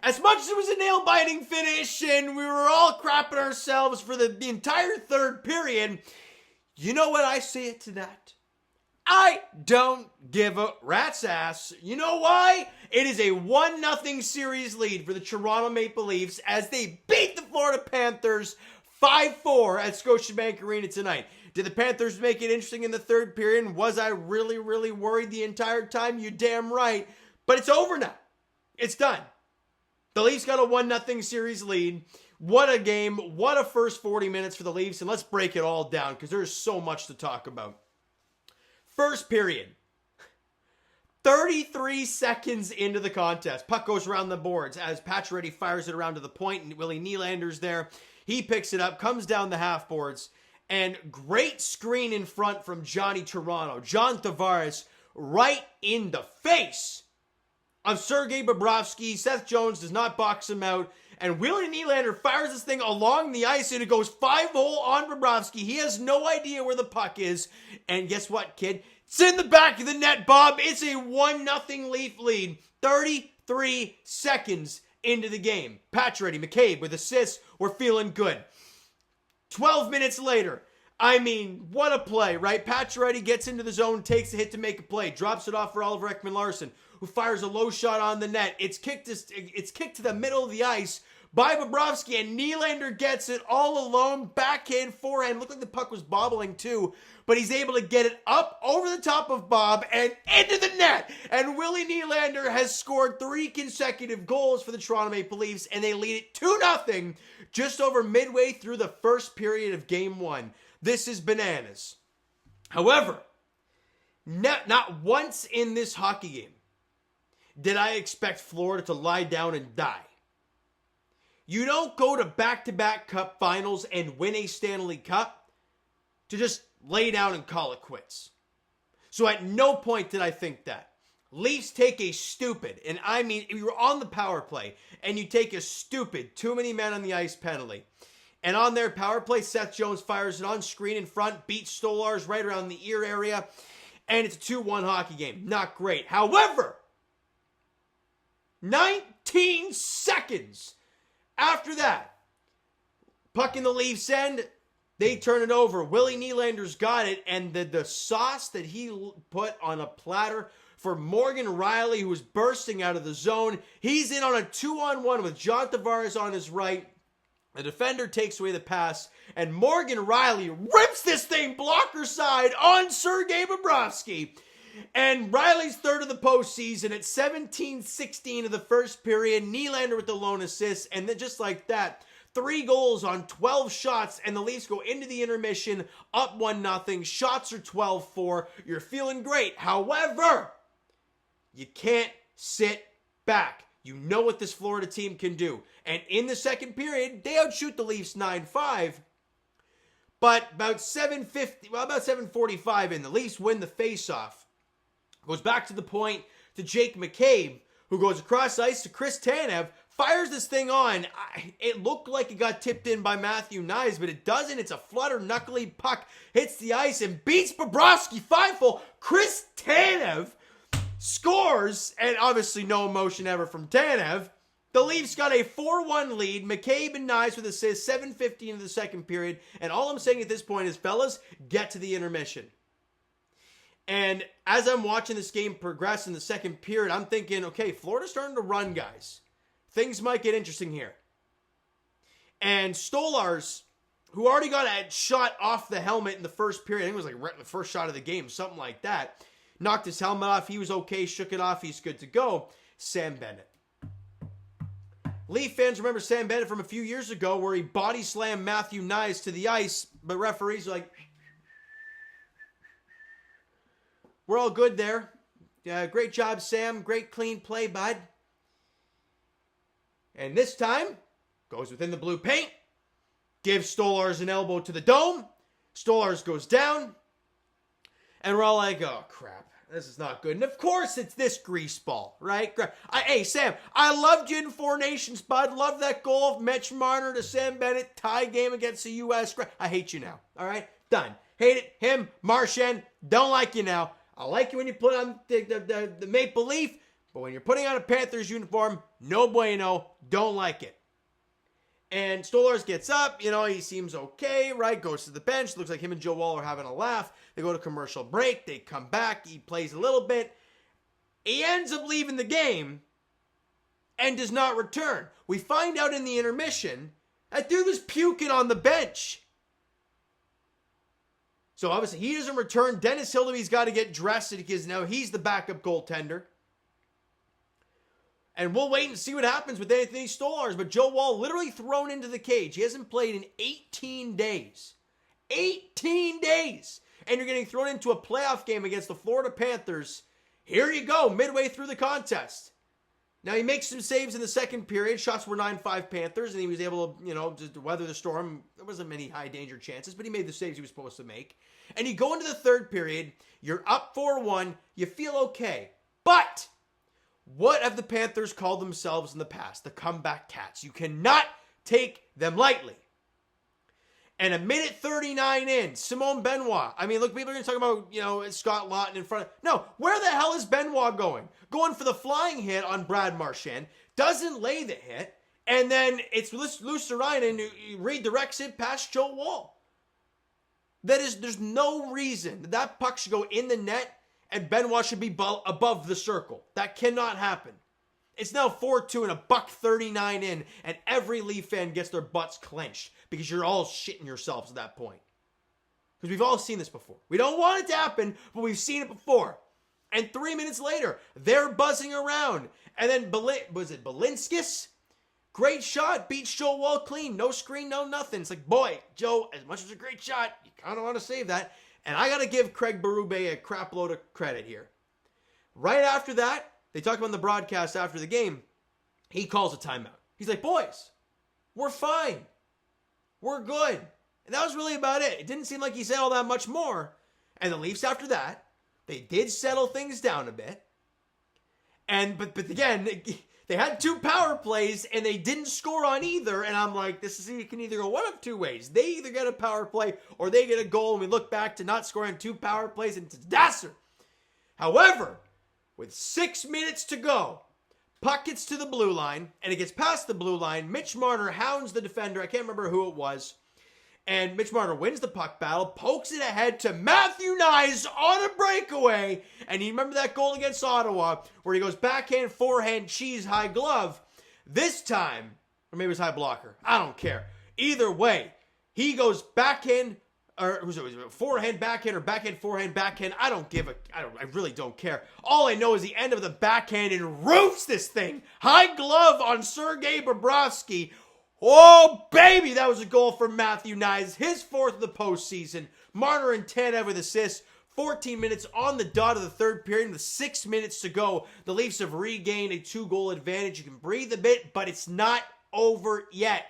As much as it was a nail-biting finish and we were all crapping ourselves for the entire third period, you know what I say to that? I don't give a rat's ass. You know why? It is a 1-0 series lead for the Toronto Maple Leafs as they beat the Florida Panthers 5-4 at Scotiabank Arena tonight. Did the Panthers make it interesting in the third period? Was I really, really worried the entire time? You damn right. But it's over now. It's done. The Leafs got a 1-0 series lead. What a game. What a first 40 minutes for the Leafs. And let's break it all down because there's so much to talk about. First period. 33 seconds into the contest. Puck goes around the boards as Pacioretty fires it around to the point, and Willie Nylander's there. He picks it up, comes down the half boards, and great screen in front from Johnny Toronto. John Tavares right in the face of Sergei Bobrovsky. Seth Jones does not box him out. And Willie Nylander fires this thing along the ice and it goes 5-hole on Bobrovsky. He has no idea where the puck is. And guess what, kid? It's in the back of the net, Bob. It's a 1-0 Leaf lead. 33 seconds into the game. Pacioretty, McCabe with assists. We're feeling good. 12 minutes later. I mean, what a play, right? Pacioretty gets into the zone, takes the hit to make a play, drops it off for Oliver Ekman-Larsson, who fires a low shot on the net. It's kicked to the middle of the ice by Bobrovsky, and Nylander gets it all alone, backhand, forehand. Looked like the puck was bobbling too, but he's able to get it up over the top of Bob and into the net. And Willie Nylander has scored 3 consecutive goals for the Toronto Maple Leafs, and they lead it 2-0 just over midway through the first period of Game 1. This is bananas. However, not once in this hockey game did I expect Florida to lie down and die. You don't go to back-to-back Cup finals and win a Stanley Cup to just lay down and call it quits. So at no point did I think that. Leafs take a stupid, and I mean, if you're on the power play and you take a stupid too many men on the ice penalty, and on their power play, Seth Jones fires it on screen in front, beats Stolarz right around the ear area, and it's a 2-1 hockey game. Not great. However, 19 seconds after that, puck in the Leafs end, they turn it over. Willie Nylander's got it, and the sauce that he put on a platter for Morgan Rielly, who was bursting out of the zone. He's in on a 2-on-1 with John Tavares on his right. The defender takes away the pass, and Morgan Rielly rips this thing blocker side on Sergei Bobrovsky. And Riley's third of the postseason at 17-16 of the first period. Nylander with the lone assist, and then just like that, 3 goals on 12 shots, and the Leafs go into the intermission up 1-0. Shots are 12-4. You're feeling great. However, you can't sit back. You know what this Florida team can do. And in the second period, they outshoot the Leafs 9-5. But about 7:45 in, the Leafs win the faceoff. Goes back to the point to Jake McCabe, who goes across ice to Chris Tanev, fires this thing on. It looked like it got tipped in by Matthew Knies, but it doesn't. It's a flutter, knuckly puck, hits the ice and beats Bobrovsky 5-0. Chris Tanev scores, and obviously no emotion ever from Tanev. The Leafs got a 4-1 lead. McCabe and Knies with assists, 7:15 of the second period. And all I'm saying at this point is, fellas, get to the intermission. And as I'm watching this game progress in the second period, I'm thinking, okay, Florida's starting to run, guys. Things might get interesting here. And Stolarz, who already got a shot off the helmet in the first period, I think it was like right in the first shot of the game, something like that, knocked his helmet off. He was okay, shook it off. He's good to go. Sam Bennett. Leaf fans remember Sam Bennett from a few years ago where he body slammed Matthew Knies to the ice, but referees are like, we're all good there. Great job, Sam. Great clean play, bud. And this time, goes within the blue paint, gives Stolarz an elbow to the dome. Stolarz goes down, and we're all like, oh, crap. This is not good. And of course, it's this greaseball, right? Hey, Sam, I loved you in Four Nations, bud. Love that goal. Mitch Marner to Sam Bennett. Tie game against the U.S. I hate you now, all right? Done. Hate it. Him, Marchand, don't like you now. I like you when you put on the Maple Leaf, But when you're putting on a Panthers uniform, no bueno, don't like it. And Stolarz gets up, he seems okay, right? Goes to the bench. Looks like him and Joe Woll are having a laugh. They go to commercial break. They come back. He plays a little bit. He ends up leaving the game and does not return. We find out in the intermission that dude was puking on the bench. So obviously he doesn't return. Dennis Hildeby's got to get dressed because now he's the backup goaltender. And we'll wait and see what happens with Anthony Stolarz. But Joe Woll literally thrown into the cage. He hasn't played in 18 days. 18 days! And you're getting thrown into a playoff game against the Florida Panthers. Here you go, midway through the contest. Now, he makes some saves in the second period. Shots were 9-5 Panthers, and he was able to, just weather the storm. There wasn't many high-danger chances, but he made the saves he was supposed to make. And you go into the third period. You're up 4-1. You feel okay. But what have the Panthers called themselves in the past? The comeback cats. You cannot take them lightly. And a minute 39 in, Simone Benoit. I mean, look, people are going to talk about, Scott Laughton in front of... No, where the hell is Benoit going? Going for the flying hit on Brad Marchand. Doesn't lay the hit. And then it's Luostarinen who redirects it past Joe Woll. There's no reason that puck should go in the net and Benoit should be above the circle. That cannot happen. It's now 4-2 and a $1:39 in, and every Leaf fan gets their butts clenched because you're all shitting yourselves at that point. Because we've all seen this before. We don't want it to happen, but we've seen it before. And 3 minutes later, they're buzzing around. And then, Balinskis? Great shot, beats Joe Woll clean. No screen, no nothing. It's like, boy, Joe, as much as a great shot, you kind of want to save that. And I got to give Craig Berube a crap load of credit here. Right after that, they talk about the broadcast after the game. He calls a timeout. He's like, boys, we're fine. We're good. And that was really about it. It didn't seem like he said all that much more. And the Leafs after that, they did settle things down a bit. But again, they had 2 power plays and they didn't score on either. And I'm like, it can either go one of 2 ways. They either get a power play or they get a goal. And we look back to not scoring 2 power plays and it's a disaster. However, with 6 minutes to go, puck gets to the blue line, and it gets past the blue line. Mitch Marner hounds the defender. I can't remember who it was. And Mitch Marner wins the puck battle, pokes it ahead to Matthew Knies on a breakaway. And you remember that goal against Ottawa where he goes backhand, forehand, cheese, high glove. This time, or maybe it was high blocker. I don't care. Either way, he goes backhand, or was it forehand, backhand, or backhand, forehand, backhand? I really don't care. All I know is the end of the backhand and roofs this thing. High glove on Sergei Bobrovsky. Oh, baby, that was a goal for Matthew Knies. His 4th of the postseason. Marner and Tanev with assists. 14 minutes on the dot of the third period with 6 minutes to go. The Leafs have regained a 2-goal advantage. You can breathe a bit, but it's not over yet.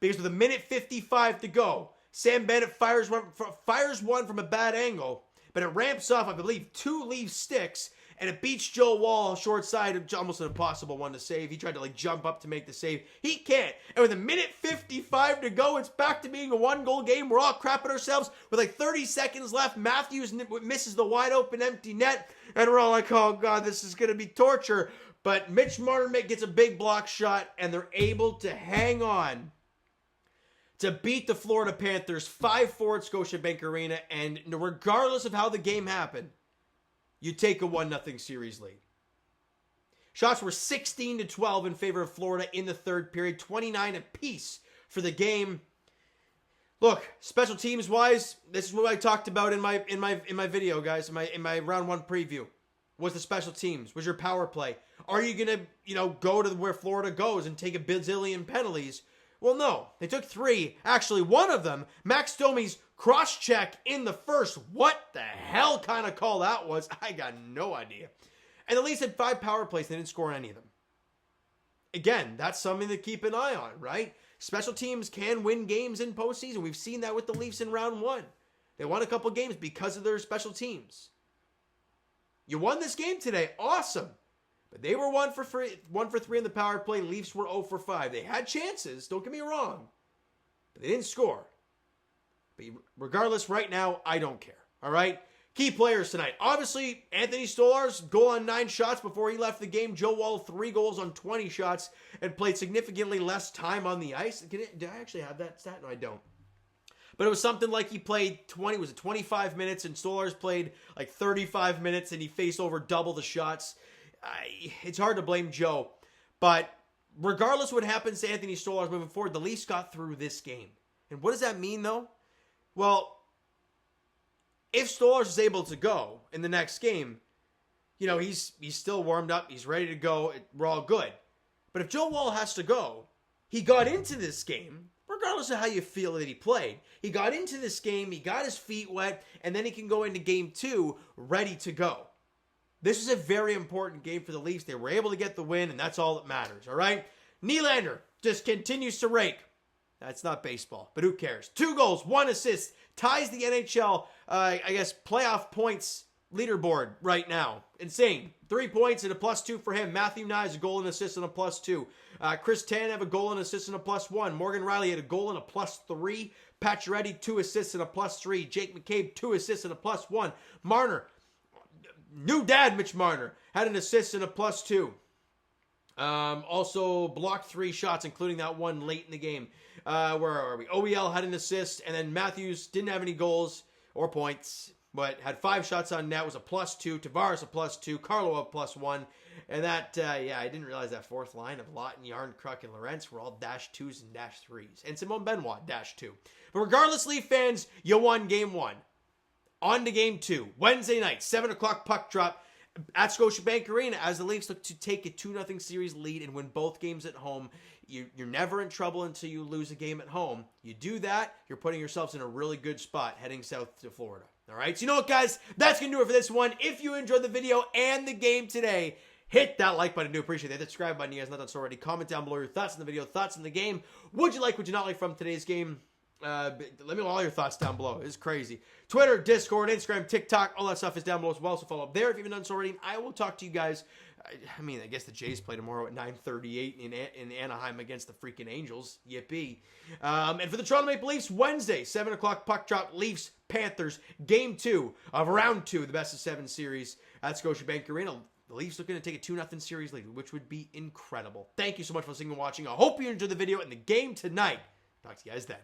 Because with a minute 55 to go, Sam Bennett fires one from a bad angle, but it ramps off, I believe, 2 Leaf sticks, and it beats Joe Woll short side, almost an impossible one to save. He tried to jump up to make the save. He can't. And with a minute 55 to go, it's back to being a 1-goal game. We're all crapping ourselves. With 30 seconds left, Matthews misses the wide open empty net, and we're all like, oh God, this is going to be torture. But Mitch Marner gets a big block shot, and they're able to hang on to beat the Florida Panthers 5-4 at Scotiabank Arena. And regardless of how the game happened, you take a 1-0 series lead. Shots were 16-12 in favor of Florida in the third period, 29 apiece for the game. Look, special teams wise, this is what I talked about in my video, guys, in my round 1 preview. Was the special teams? Was your power play? Are you gonna go to where Florida goes and take a bazillion penalties? Well, no. They took 3. Actually, one of them, Max Domi's cross-check in the first. What the hell kind of call that was? I got no idea. And the Leafs had 5 power plays. They didn't score on any of them. Again, that's something to keep an eye on, right? Special teams can win games in postseason. We've seen that with the Leafs in round 1. They won a couple games because of their special teams. You won this game today. Awesome. But they were 1 for 3 in the power play. Leafs were 0 for 5. They had chances, don't get me wrong, but they didn't score. But regardless, right now, I don't care. All right? Key players tonight. Obviously, Anthony Stolarz, goal on 9 shots before he left the game. Joe Woll, 3 goals on 20 shots and played significantly less time on the ice. Do I actually have that stat? No, I don't. But it was something like he played 25 minutes and Stolarz played like 35 minutes and he faced over double the shots. It's hard to blame Joe. But regardless what happens to Anthony Stolarz moving forward, the Leafs got through this game. And what does that mean, though? Well, if Stolarz is able to go in the next game, you know, he's still warmed up. He's ready to go. We're all good. But if Joe Woll has to go, he got into this game, regardless of how you feel that he played. He got into this game, he got his feet wet, and then he can go into game 2 ready to go. This is a very important game for the Leafs. They were able to get the win, and that's all that matters, all right? Nylander just continues to rake. That's not baseball, but who cares? 2 goals, 1 assist, ties the NHL, playoff points leaderboard right now. Insane. 3 points and a +2 for him. Matthew Knies, a goal and assist and a +2. Chris Tanev, a goal and assist and a +1. Morgan Riley had a goal and a +3. Pacioretty, 2 assists and a +3. Jake McCabe, 2 assists and a +1. Marner, new dad Mitch Marner, had an assist and a +2. Also blocked 3 shots, including that one late in the game. Where are we? OEL had an assist, and then Matthews didn't have any goals or points, but had 5 shots on net, was a +2. Tavares a +2. Carlo a +1. And that, I didn't realize that fourth line of Lawton, Yarn, Kruk, and Lorentz were all -2s and -3s. And Simone Benoit, -2. But regardless, Leaf fans, you won game 1. On to game 2. Wednesday night, 7 o'clock puck drop at Scotiabank Arena as the Leafs look to take a 2-0 series lead and win both games at home. You're never in trouble until you lose a game at home. You do that, you're putting yourselves in a really good spot heading south to Florida. All right, so you know what, guys? That's going to do it for this one. If you enjoyed the video and the game today, hit that like button. I do appreciate that. Subscribe button, you guys not done so already. Comment down below your thoughts on the video, thoughts on the game. Would you like, would you not like from today's game? Let me know all your thoughts down below. It's crazy. Twitter, Discord, Instagram, TikTok, all that stuff is down below as well. So follow up there if you haven't done so already. I will talk to you guys. I guess the Jays play tomorrow at 9:38 in Anaheim against the freaking Angels. Yippee. And for the Toronto Maple Leafs, Wednesday, 7 o'clock puck drop, Leafs, Panthers, game 2 of round 2, the best of 7 series at Scotiabank Arena. The Leafs looking to take a 2-0 series lead, which would be incredible. Thank you so much for listening and watching. I hope you enjoyed the video and the game tonight. Talk to you guys then.